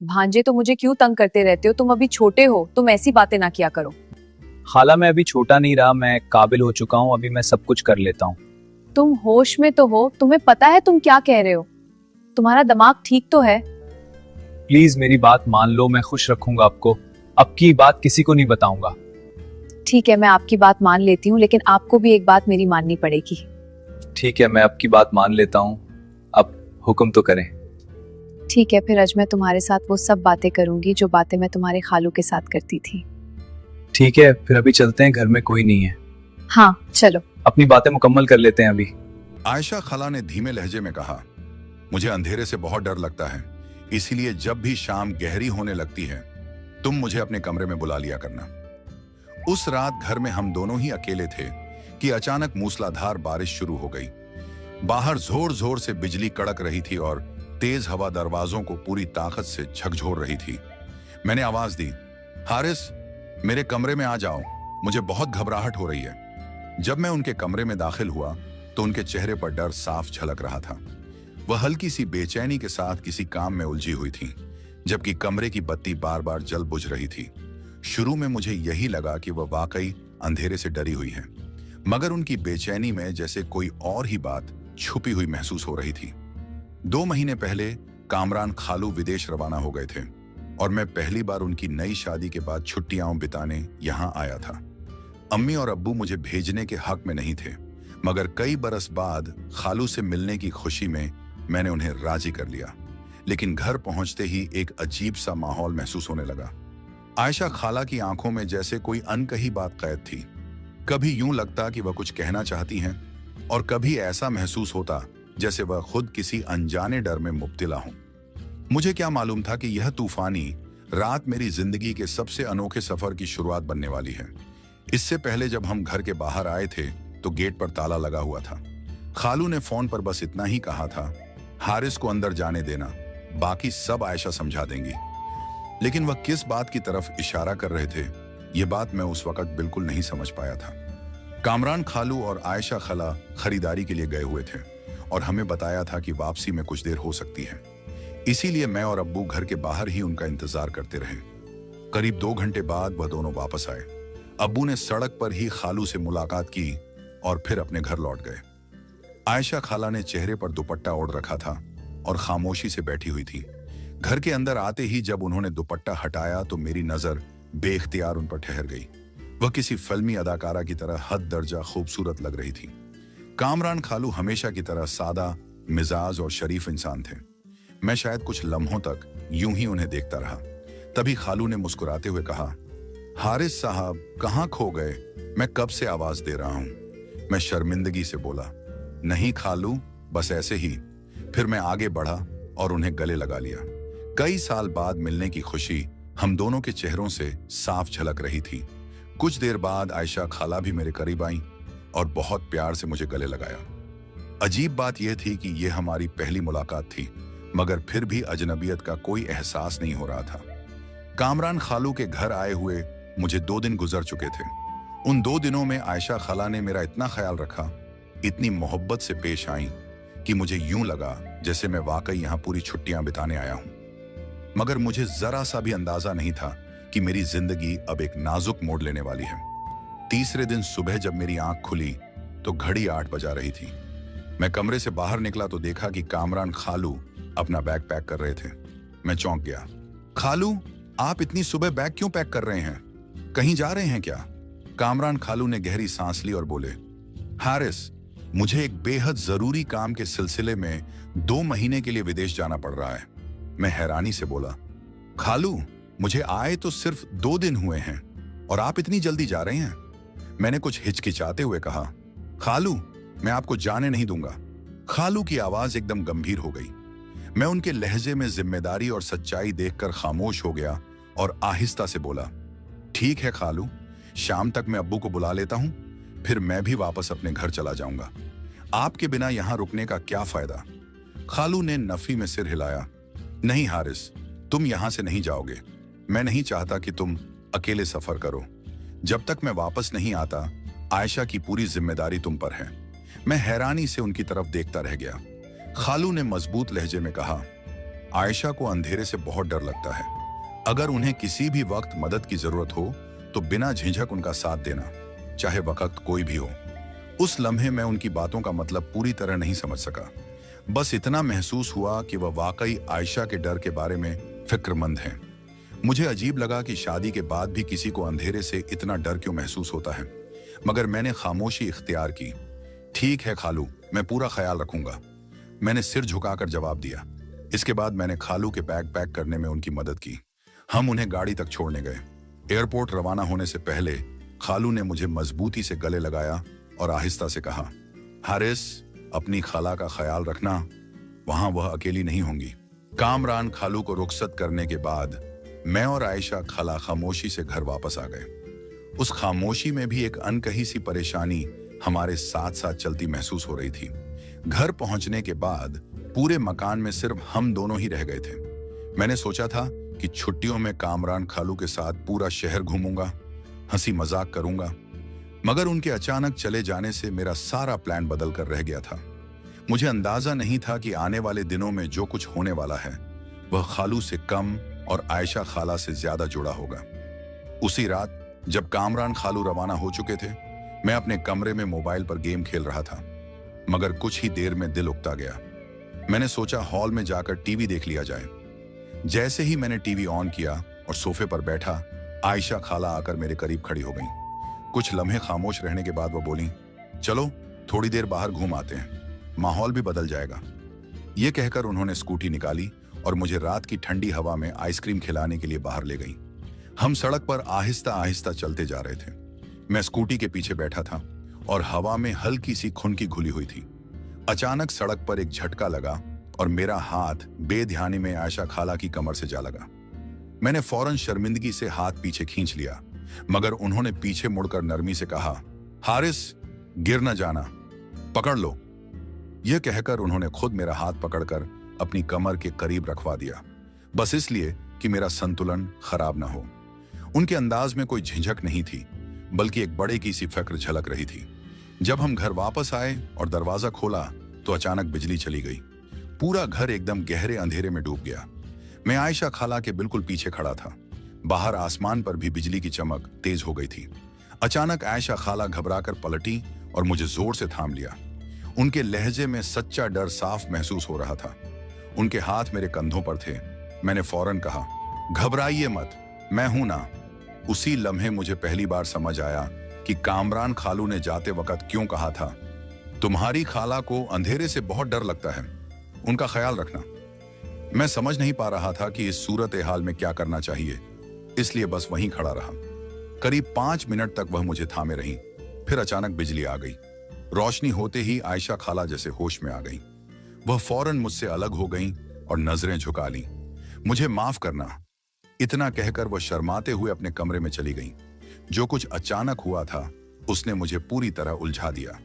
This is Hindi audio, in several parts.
भांजे तो मुझे क्यों तंग करते रहते हो? तुम अभी छोटे हो, तुम ऐसी बातें ना किया करो। खाला मैं अभी छोटा नहीं रहा, मैं काबिल हो चुका हूँ, अभी मैं सब कुछ कर लेता हूँ। तुम होश में तो हो? तुम्हें पता है तुम क्या कह रहे हो? तुम्हारा दिमाग ठीक तो है? प्लीज मेरी बात मान लो, मैं खुश रखूंगा आपको। अब की बात किसी को नहीं बताऊंगा। ठीक है, मैं आपकी बात मान लेती हूँ, लेकिन आपको भी एक बात मेरी माननी पड़ेगी। ठीक है, मैं आपकी बात मान लेता हूँ, अब हुक्म तो करें। ठीक है, फिर आज मैं तुम्हारे साथ वो सब बातें करूंगी जो बातें मैं तुम्हारे खालू के साथ करती थी। ठीक है, फिर अभी चलते हैं, घर में कोई नहीं है। हाँ चलो। अपनी बातें मुकम्मल कर लेते हैं अभी। आयशा खाला ने धीमे लहजे में कहा, मुझे अंधेरे से बहुत डर लगता है, इसीलिए जब भी शाम गहरी होने लगती है तुम मुझे अपने कमरे में बुला लिया करना। उस रात घर में हम दोनों ही अकेले थे कि अचानक मूसलाधार बारिश शुरू हो गई। बाहर जोर जोर से बिजली कड़क रही थी और तेज हवा दरवाजों को पूरी ताकत से झकझोर रही थी। मैंने आवाज दी, हारिस मेरे कमरे में आ जाओ, मुझे बहुत घबराहट हो रही है। जब मैं उनके कमरे में दाखिल हुआ तो उनके चेहरे पर डर साफ झलक रहा था। वह हल्की सी बेचैनी के साथ किसी काम में उलझी हुई थी, जबकि कमरे की बत्ती बार बार जल बुझ रही थी। शुरू में मुझे यही लगा कि वह वाकई अंधेरे से डरी हुई है, मगर उनकी बेचैनी में जैसे कोई और ही बात छुपी हुई महसूस हो रही थी। 2 महीने पहले कामरान खालू विदेश रवाना हो गए थे और मैं पहली बार उनकी नई शादी के बाद छुट्टियां बिताने यहाँ आया था। अम्मी और अब्बू मुझे भेजने के हक में नहीं थे, मगर कई बरस बाद खालू से मिलने की खुशी में मैंने उन्हें राजी कर लिया। लेकिन घर पहुंचते ही एक अजीब सा माहौल महसूस होने लगा। आयशा खाला की आंखों में जैसे कोई अनकही बात कैद थी। कभी यूं लगता कि वह कुछ कहना चाहती हैं और कभी ऐसा महसूस होता जैसे वह खुद किसी अनजाने डर में मुब्तला हो। मुझे क्या मालूम था कि यह तूफानी रात मेरी जिंदगी के सबसे अनोखे सफर की शुरुआत बनने वाली है। इससे पहले जब हम घर के बाहर आए थे तो गेट पर ताला लगा हुआ था। खालू ने फोन पर बस इतना ही कहा था, हारिस को अंदर जाने देना, बाकी सब आयशा समझा देंगी। लेकिन वह किस बात की तरफ इशारा कर रहे थे, यह बात मैं उस वक्त बिल्कुल नहीं समझ पाया था। कामरान खालू और आयशा खला खरीदारी के लिए गए हुए थे और हमें बताया था कि वापसी में कुछ देर हो सकती है। इसीलिए मैं और अब्बू घर के बाहर ही उनका इंतजार करते रहे। करीब 2 घंटे बाद वह दोनों वापस आए। अब्बू ने सड़क पर ही खालू से मुलाकात की और फिर अपने घर लौट गए। आयशा खाला ने चेहरे पर दुपट्टा ओढ़ रखा था और खामोशी से बैठी हुई थी। घर के अंदर आते ही जब उन्होंने दुपट्टा हटाया तो मेरी नजर बेख्तियार उन पर ठहर गई। वह किसी फिल्मी अदाकारा की तरह हद दर्जा खूबसूरत लग रही थी। कामरान खालू हमेशा की तरह सादा मिजाज और शरीफ इंसान थे। मैं शायद कुछ लम्हों तक यूं ही उन्हें देखता रहा। तभी खालू ने मुस्कुराते हुए कहा, हारिस साहब कहाँ खो गए? मैं कब से आवाज दे रहा हूं। मैं शर्मिंदगी से बोला, नहीं खालू, बस ऐसे ही। फिर मैं आगे बढ़ा और उन्हें गले लगा लिया। कई साल बाद मिलने की खुशी हम दोनों के चेहरों से साफ झलक रही थी। कुछ देर बाद आयशा खाला भी मेरे करीब आई और बहुत प्यार से मुझे गले लगाया। अजीब बात यह थी कि यह हमारी पहली मुलाकात थी, मगर फिर भी अजनबियत का कोई एहसास नहीं हो रहा था। कामरान खालू के घर आए हुए मुझे 2 दिन गुजर चुके थे। उन 2 दिनों में आयशा खाला ने मेरा इतना ख्याल रखा, इतनी मोहब्बत से पेश आई कि मुझे यूं लगा जैसे मैं वाकई यहाँ पूरी छुट्टियां बिताने आया हूं। मगर मुझे जरा सा भी अंदाजा नहीं था कि मेरी जिंदगी अब एक नाजुक मोड़ लेने वाली है। तीसरे दिन सुबह जब मेरी आंख खुली तो घड़ी 8 बजा रही थी। मैं कमरे से बाहर निकला तो देखा कि कामरान खालू अपना बैग पैक कर रहे थे। मैं चौंक गया। खालू, आप इतनी सुबह बैग क्यों पैक कर रहे हैं? कहीं जा रहे हैं क्या? कामरान खालू ने गहरी सांस ली और बोले, हारिस, मुझे एक बेहद जरूरी काम के सिलसिले में 2 महीने के लिए विदेश जाना पड़ रहा है। मैं हैरानी से बोला, खालू, मुझे आए तो सिर्फ 2 दिन हुए हैं और आप इतनी जल्दी जा रहे हैं? मैंने कुछ हिचकिचाते हुए कहा, खालू, मैं आपको जाने नहीं दूंगा। खालू की आवाज एकदम गंभीर हो गई। मैं उनके लहजे में जिम्मेदारी और सच्चाई देखकर खामोश हो गया और आहिस्ता से बोला, ठीक है खालू, शाम तक मैं अब्बू को बुला लेता हूं, फिर मैं भी वापस अपने घर चला जाऊंगा। आपके बिना यहां रुकने का क्या फायदा? खालू ने नफी में सिर हिलाया, नहीं हारिस, तुम यहां से नहीं जाओगे। मैं नहीं चाहता कि तुम अकेले सफर करो। जब तक मैं वापस नहीं आता, आयशा की पूरी जिम्मेदारी तुम पर है। मैं हैरानी से उनकी तरफ देखता रह गया। खालू ने मजबूत लहजे में कहा, आयशा को अंधेरे से बहुत डर लगता है। अगर उन्हें किसी भी वक्त मदद की जरूरत हो तो बिना झिझक उनका साथ देना, चाहे वक्त कोई भी हो। उस लम्हे मैं उनकी बातों का मतलब पूरी तरह नहीं समझ सका। बस इतना महसूस हुआ कि वह वाकई आयशा के डर के बारे में फिक्रमंद हैं। मुझे अजीब लगा कि शादी के बाद भी किसी को अंधेरे से इतना डर क्यों महसूस होता है, मगर मैंने खामोशी इख्तियार की। ठीक है खालू, मैं पूरा ख्याल रखूंगा, मैंने सिर झुकाकर जवाब दिया। इसके बाद मैंने खालू के बैग पैक करने में उनकी मदद की। हम उन्हें गाड़ी तक छोड़ने गए। एयरपोर्ट रवाना होने से पहले खालू ने मुझे मजबूती से गले लगाया और आहिस्ता से कहा, हारिस, अपनी खाला का ख्याल रखना, वहां वह अकेली नहीं होंगी। कामरान खालू को रुखसत करने के बाद मैं और आयशा खाला खामोशी से घर वापस आ गए। उस खामोशी में भी एक अनकही सी परेशानी हमारे साथ साथ चलती महसूस हो रही थी। घर पहुंचने के बाद पूरे मकान में सिर्फ हम दोनों ही रह गए थे। मैंने सोचा था कि छुट्टियों में कामरान खालू के साथ पूरा शहर घूमूंगा, हंसी मजाक करूंगा, मगर उनके अचानक चले जाने से मेरा सारा प्लान बदल कर रह गया था। मुझे अंदाजा नहीं था कि आने वाले दिनों में जो कुछ होने वाला है वह खालू से कम और आयशा खाला से ज्यादा जुड़ा होगा। उसी रात जब कामरान खालू रवाना हो चुके थे, मैं अपने कमरे में मोबाइल पर गेम खेल रहा था, मगर कुछ ही देर में दिल उकता गया। मैंने सोचा हॉल में जाकर टीवी देख लिया जाए। जैसे ही मैंने टीवी ऑन किया और सोफे पर बैठा, आयशा खाला आकर मेरे करीब खड़ी हो गई। कुछ लम्हे खामोश रहने के बाद वो बोली, चलो थोड़ी देर बाहर घूम आते हैं, माहौल भी बदल जाएगा। ये कहकर उन्होंने स्कूटी निकाली और मुझे रात की ठंडी हवा में आइसक्रीम खिलाने के लिए बाहर ले गई। हम सड़क पर आहिस्ता आहिस्ता चलते जा रहे थे। मैं स्कूटी के पीछे बैठा था और हवा में हल्की सी खुनकी घुली हुई थी। अचानक सड़क पर एक झटका लगा और मेरा हाथ बेध्यानी में आयशा खाला की कमर से जा लगा। मैंने फौरन शर्मिंदगी से हाथ पीछे खींच लिया, मगर उन्होंने पीछे मुड़कर नरमी से कहा, हारिस, गिर न जाना, पकड़ लो। यह कहकर उन्होंने खुद मेरा हाथ पकड़कर अपनी कमर के करीब रखवा दिया, बस इसलिए कि मेरा संतुलन खराब ना हो। उनके अंदाज में कोई झिझक नहीं थी, बल्कि एक बड़े की सी फिक्र झलक रही थी। जब हम घर वापस आए और दरवाजा खोला तो अचानक बिजली चली गई। पूरा घर एकदम गहरे अंधेरे में डूब गया। मैं आयशा खाला के बिल्कुल पीछे खड़ा था। बाहर आसमान पर भी बिजली की चमक तेज हो गई थी। अचानक आयशा खाला घबराकर पलटी और मुझे जोर से थाम लिया। उनके लहजे में सच्चा डर साफ महसूस हो रहा था। उनके हाथ मेरे कंधों पर थे। मैंने फौरन कहा, घबराइए मत, मैं हूं ना। उसी लम्हे मुझे पहली बार समझ आया कि कामरान खालू ने जाते वक्त क्यों कहा था, तुम्हारी खाला को अंधेरे से बहुत डर लगता है, उनका ख्याल रखना। मैं समझ नहीं पा रहा था कि इस सूरत हाल में क्या करना चाहिए, इसलिए बस वहीं खड़ा रहा। करीब 5 मिनट तक वह मुझे थामे रही। फिर अचानक बिजली आ गई। रोशनी होते ही आयशा खाला जैसे होश में आ गई। वह फौरन मुझसे अलग हो गईं और नजरें झुका लीं। मुझे माफ करना, इतना कहकर वह शर्माते हुए अपने कमरे में चली गईं। जो कुछ अचानक हुआ था उसने मुझे पूरी तरह उलझा दिया।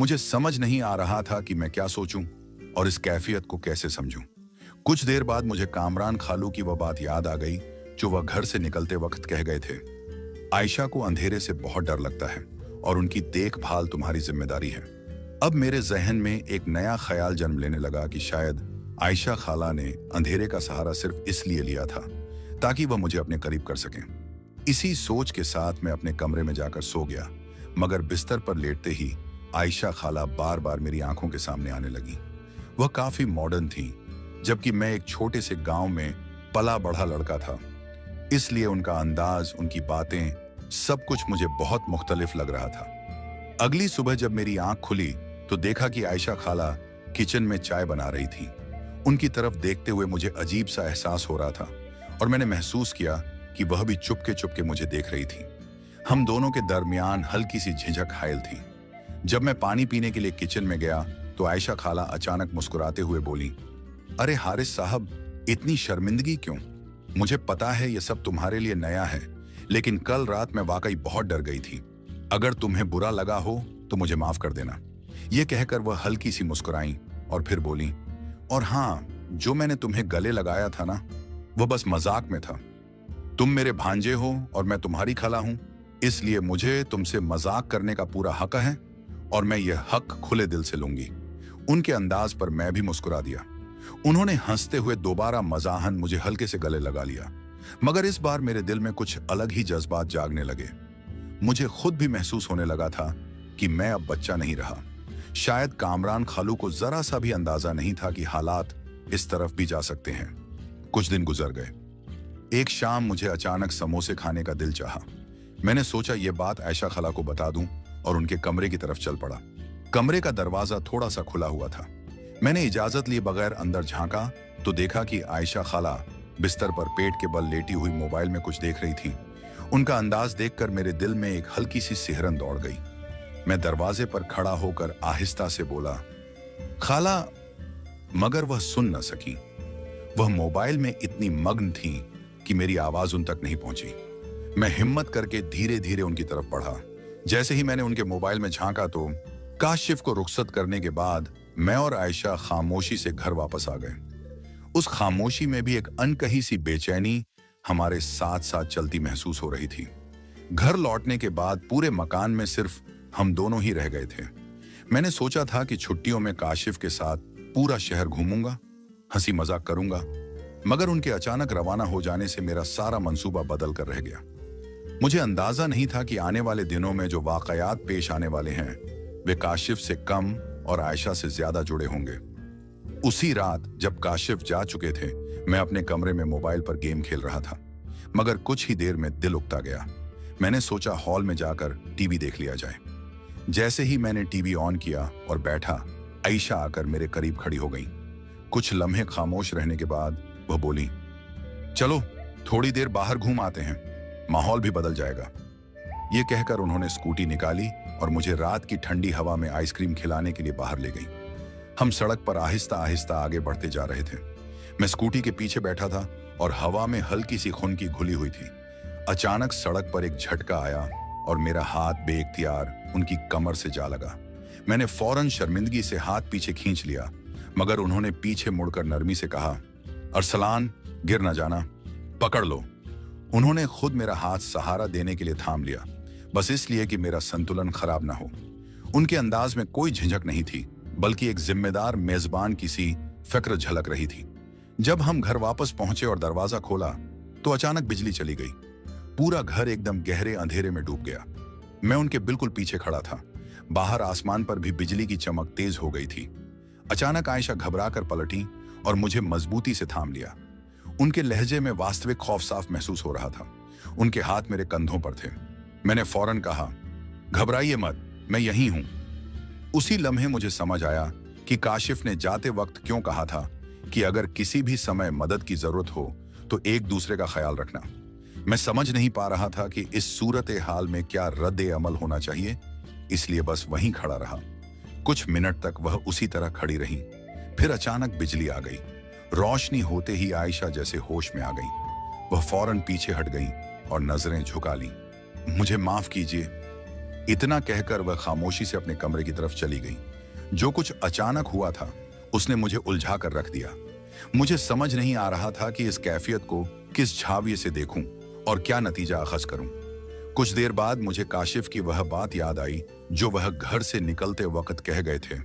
मुझे समझ नहीं आ रहा था कि मैं क्या सोचूं और इस कैफियत को कैसे समझूं। कुछ देर बाद मुझे कामरान खालू की वह बात याद आ गई जो वह घर से निकलते वक्त कह गए थे, आयशा को अंधेरे से बहुत डर लगता है और उनकी देखभाल तुम्हारी जिम्मेदारी है। अब मेरे जहन में एक नया ख्याल जन्म लेने लगा कि शायद आयशा खाला ने अंधेरे का सहारा सिर्फ इसलिए लिया था ताकि वह मुझे अपने करीब कर सकें। इसी सोच के साथ मैं अपने कमरे में जाकर सो गया, मगर बिस्तर पर लेटते ही आयशा खाला बार बार मेरी आंखों के सामने आने लगी। वह काफी मॉडर्न थी, जबकि मैं एक छोटे से गांव में पला बढ़ा लड़का था। इसलिए उनका अंदाज, उनकी बातें, सब कुछ मुझे बहुत मुख्तलिफ लग रहा था। अगली सुबह जब मेरी आंख खुली तो देखा कि आयशा खाला किचन में चाय बना रही थी। उनकी तरफ देखते हुए मुझे अजीब सा एहसास हो रहा था और मैंने महसूस किया कि वह भी चुपके चुपके मुझे देख रही थी। हम दोनों के दरमियान हल्की सी झिझक हायल थी। जब मैं पानी पीने के लिए किचन में गया तो आयशा खाला अचानक मुस्कुराते हुए बोली, अरे हारिस साहब, इतनी शर्मिंदगी क्यों? मुझे पता है ये सब तुम्हारे लिए नया है, लेकिन कल रात मैं वाकई बहुत डर गई थी। अगर तुम्हें बुरा लगा हो तो मुझे माफ कर देना। ये कहकर वह हल्की सी मुस्कुराई और फिर बोली, और हाँ, जो मैंने तुम्हें गले लगाया था ना, वह बस मजाक में था। तुम मेरे भांजे हो और मैं तुम्हारी खाला हूं, इसलिए मुझे तुमसे मजाक करने का पूरा हक है और मैं यह हक खुले दिल से लूंगी। उनके अंदाज पर मैं भी मुस्कुरा दिया। उन्होंने हंसते हुए दोबारा मजाहन मुझे हल्के से गले लगा लिया, मगर इस बार मेरे दिल में कुछ अलग ही जज्बात जागने लगे। मुझे खुद भी महसूस होने लगा था कि मैं अब बच्चा नहीं रहा। शायद कामरान खालू को जरा सा भी अंदाजा नहीं था कि हालात इस तरफ भी जा सकते हैं। कुछ दिन गुजर गए। एक शाम मुझे अचानक समोसे खाने का दिल चाहा। मैंने सोचा ये बात आयशा खाला को बता दूं और उनके कमरे की तरफ चल पड़ा। कमरे का दरवाजा थोड़ा सा खुला हुआ था। मैंने इजाजत लिए बगैर अंदर झांका तो देखा कि आयशा खाला बिस्तर पर पेट के बल लेटी हुई मोबाइल में कुछ देख रही थी। उनका अंदाज देखकर मेरे दिल में एक हल्की सी सिहरन दौड़ गई। मैं दरवाजे पर खड़ा होकर आहिस्ता से बोला, खाला, मगर वह सुन न सकी। वह मोबाइल में इतनी मग्न थी कि मेरी आवाज उन तक नहीं पहुंची। मैं हिम्मत करके धीरे धीरे उनकी तरफ बढ़ा। जैसे ही मैंने उनके मोबाइल में झांका तो काशिफ को रुखसत करने के बाद मैं और आयशा खामोशी से घर वापस आ गए। उस खामोशी में भी एक अनकही सी बेचैनी हमारे साथ साथ चलती महसूस हो रही थी। घर लौटने के बाद पूरे मकान में सिर्फ हम दोनों ही रह गए थे। मैंने सोचा था कि छुट्टियों में काशिफ के साथ पूरा शहर घूमूंगा, हंसी मजाक करूंगा, मगर उनके अचानक रवाना हो जाने से मेरा सारा मंसूबा बदल कर रह गया। मुझे अंदाजा नहीं था कि आने वाले दिनों में जो वाकयात पेश आने वाले हैं वे काशिफ से कम और आयशा से ज्यादा जुड़े होंगे। उसी रात जब काशिफ जा चुके थे, मैं अपने कमरे में मोबाइल पर गेम खेल रहा था, मगर कुछ ही देर में दिल उकता गया। मैंने सोचा हॉल में जाकर टीवी देख लिया जाए। जैसे ही मैंने टीवी ऑन किया और बैठा, आयशा आकर मेरे करीब खड़ी हो गई। कुछ लम्हे खामोश रहने के बाद वह बोली, चलो थोड़ी देर बाहर घूम आते हैं, माहौल भी बदल जाएगा। ये कहकर उन्होंने स्कूटी निकाली और मुझे रात की ठंडी हवा में आइसक्रीम खिलाने के लिए बाहर ले गई। हम सड़क पर आहिस्ता आहिस्ता आगे बढ़ते जा रहे थे। मैं स्कूटी के पीछे बैठा था और हवा में हल्की सी खुनकी घुली हुई थी। अचानक सड़क पर एक झटका आया और मेरा हाथ बेइख्तियार उनकी कमर से जा लगा। मैंने फौरन शर्मिंदगी से हाथ पीछे खींच लिया, मगर उन्होंने पीछे मुड़कर नरमी से कहा, अरसलान, गिर न जाना, पकड़ लो। उन्होंने खुद मेरा हाथ सहारा देने के लिए थाम लिया, बस इसलिए कि मेरा संतुलन खराब ना हो। उनके अंदाज में कोई झिझक नहीं थी, बल्कि एक जिम्मेदार मेजबान की सी फिक्र झलक रही थी। जब हम घर वापस पहुंचे और दरवाजा खोला तो अचानक बिजली चली गई। पूरा घर एकदम गहरे अंधेरे में डूब गया। मैं उनके बिल्कुल पीछे खड़ा था। बाहर आसमान पर भी बिजली की चमक तेज हो गई थी। अचानक आयशा घबराकर पलटी और मुझे मजबूती से थाम लिया। उनके लहजे में वास्तविक खौफ साफ महसूस हो रहा था। उनके हाथ मेरे कंधों पर थे। मैंने फौरन कहा, घबराइए मत, मैं यहीं हूं। उसी लम्हे मुझे समझ आया कि काशिफ ने जाते वक्त क्यों कहा था कि अगर किसी भी समय मदद की जरूरत हो तो एक दूसरे का ख्याल रखना। मैं समझ नहीं पा रहा था कि इस सूरत हाल में क्या रद्द अमल होना चाहिए, इसलिए बस वहीं खड़ा रहा। कुछ मिनट तक वह उसी तरह खड़ी रही। फिर अचानक बिजली आ गई। रोशनी होते ही आयशा जैसे होश में आ गई। वह फौरन पीछे हट गई और नजरें झुका ली। मुझे माफ कीजिए, इतना कहकर वह खामोशी से अपने कमरे की तरफ चली गई। जो कुछ अचानक हुआ था उसने मुझे उलझा कर रख दिया। मुझे समझ नहीं आ रहा था कि इस कैफियत को किस झाविये से देखूं और क्या नतीजा अखज़ करूं। कुछ देर बाद मुझे काशिफ की वह बात याद आई जो वह घर से निकलते वक्त कह गए थे,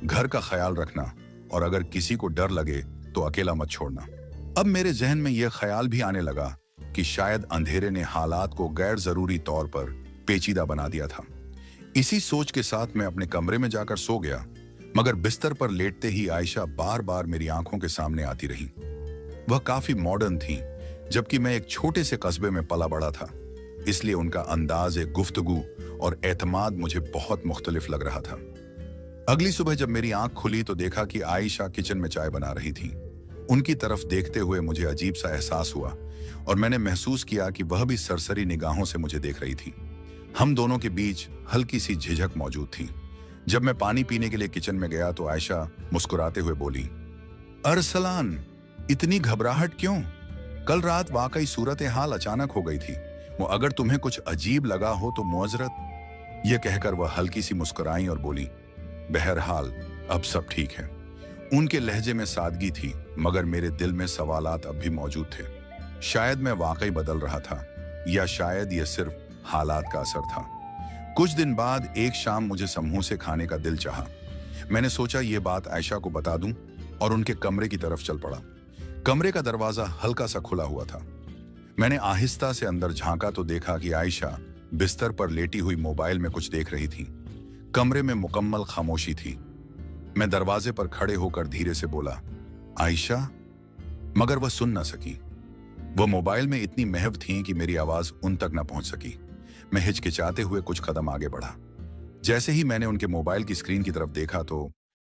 घर का ख्याल रखना और अगर किसी को डर लगे तो अकेला मत छोड़ना। अब मेरे जहन में यह ख्याल भी आने लगा कि शायद अंधेरे ने हालात को गैर जरूरी तौर पर पेचीदा बना दिया था। इसी सोच के साथ मैं अपने कमरे में जाकर सो गया, मगर बिस्तर पर लेटते ही आयशा बार बार मेरी आंखों के सामने आती रही। वह काफी मॉडर्न थी, जबकि मैं एक छोटे से कस्बे में पला बड़ा था, इसलिए उनका अंदाज, गुफ्तगू और एतमाद मुझे बहुत मुख्तलिफ लग रहा था। अगली सुबह जब मेरी आंख खुली तो देखा कि आयशा किचन में चाय बना रही थी। उनकी तरफ देखते हुए मुझे अजीब सा एहसास हुआ और मैंने महसूस किया कि वह भी सरसरी निगाहों से मुझे देख रही थी। हम दोनों के बीच हल्की सी झिझक मौजूद थी। जब मैं पानी पीने के लिए किचन में गया तो आयशा मुस्कुराते हुए बोली, अरसलान, इतनी घबराहट क्यों? कल रात वाकई सूरत हाल अचानक हो गई थी। वो अगर तुम्हें कुछ अजीब लगा हो तो मुअज़रत। यह कहकर वह हल्की सी मुस्कुराई और बोली, बहरहाल अब सब ठीक है। उनके लहजे में सादगी थी, मगर मेरे दिल में सवालात अब भी मौजूद थे। शायद मैं वाकई बदल रहा था, या शायद यह सिर्फ हालात का असर था। कुछ दिन बाद एक शाम मुझे समोसे खाने का दिल चाहा। मैंने सोचा ये बात आयशा को बता दूं और उनके कमरे की तरफ चल पड़ा। कमरे का दरवाजा हल्का सा खुला हुआ था। मैंने आहिस्ता से अंदर झांका तो देखा कि आयशा बिस्तर पर लेटी हुई मोबाइल में कुछ देख रही थी। कमरे में मुकम्मल खामोशी थी। मैं दरवाजे पर खड़े होकर धीरे से बोला, आयशा, मगर वह सुन न सकी। वह मोबाइल में इतनी महव थी कि मेरी आवाज उन तक न पहुंच सकी। मैं हिचकिचाते हुए कुछ कदम आगे बढ़ा। जैसे ही मैंने उनके मोबाइल की स्क्रीन की तरफ देखा तो